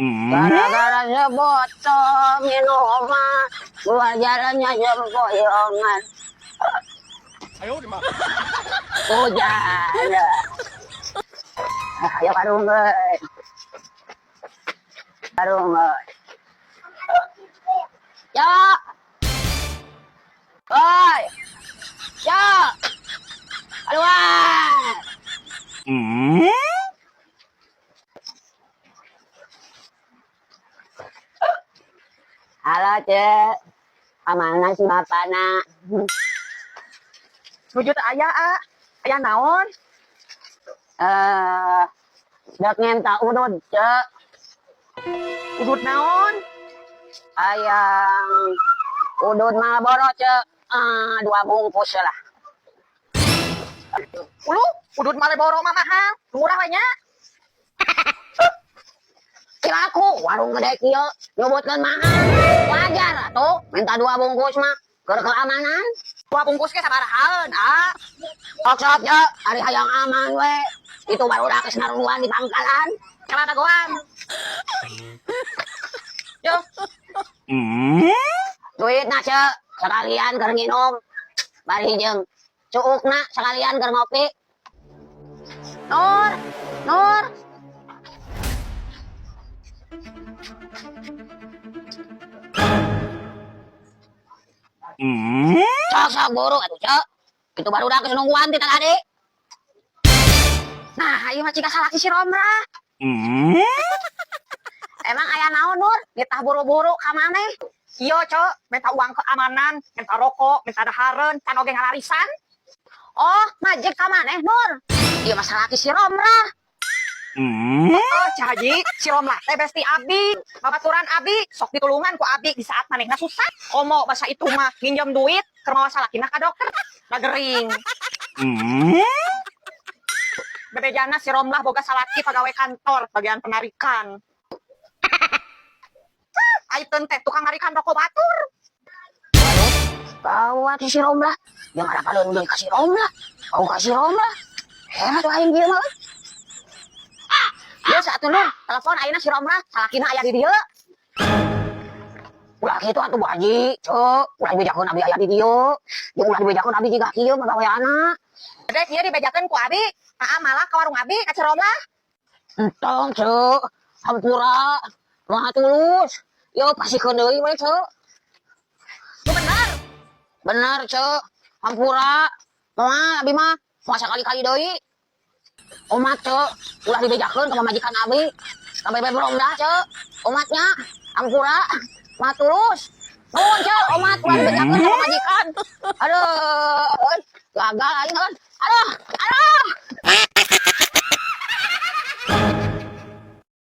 Gara-gara sebotol minuman, gua jalannya sempoyongan. Hujan. Ayo karung guys. Karung guys. Ya. Oi. Ya. Keluar. Halo, Cek. Amana si bapana. Wujud aya naon? Dek ngenta udud, Cek. Udud naon? Ayang udud Marlboro, Cek. 2 bungkus lah. Ulu, udud Marlboro mah mahal. Murah we nya. Kilaku, warung gede kieu nyebutkeun mahal. Wajar atuh, minta 2 bungkus mah. Keur keamanan. 2 bungkus ge sabarahaeun, Sok-sok, Cek. Ari hayang aman we. Itu baru udah kesenaruan di pangkalan. Kalau dagoan. Yo, Duitna, Cek. Sekalian keur nginum. Bari jeung cuukna sekalian keur ngopi. Nur, Nur. Sok buru atuh, Cek. Itu baru udah kesenungguan ti tadi. Nah, ieu mah ciga salaki si Romlah. Emang aya naon, Nur? Nitah buru-buru ka maneh? Ieu, Cok, minta uang keamanan, minta rokok, minta dahareun, can oge ngalarisan. Oh, majek ka maneh, Nur? Ieu mah salaki si Romlah. Oh, Cahaji, si Romlah teh besti Abi. Babaturan Abi, sok ditulungan ku Abi di saat manehna susah. Komo bahasa itu mah nginjem duit keur mawa salakina ka dokter. Dagering. Bebejana si Romlah boga salaki pegawai kantor bagian penarikan. Ayeuna teh tukang narikan rokok batur. Gawat si Romlah. Jeung harapan deui ka si Romlah. Kau ka si Romlah. Hebat wae ieu mah. Ya satu Nur, telepon ayeuna si Romlah, salakina aya di dieu. Ulah kitu atuh Bu Haji, Cuk. Ulah dibejakeun abi aya di dieu. Jeung ulah dibejakeun abi jiga kieu pagaweana. Dek ieu dibejakeun ku Abi. Malah ka warung Abi ka Ciromlah. Entong, Cuk. Hampura. Mah tulus. Yo pasikeun deui we, Cuk. Lu bener. Bener, Cuk. Hampura. Moal abi mah moal sakali-kali deui. Umat, Cuk. Ulah dibejakeun ka pamajikan abi. Ka bebe Romlah, Cuk. Umatnya hampura. Mah tulus. Nuhun, Cuk. Umat ulah dibejakeun ka pamajikan. Aduh. Gagal aing kan. Aduh.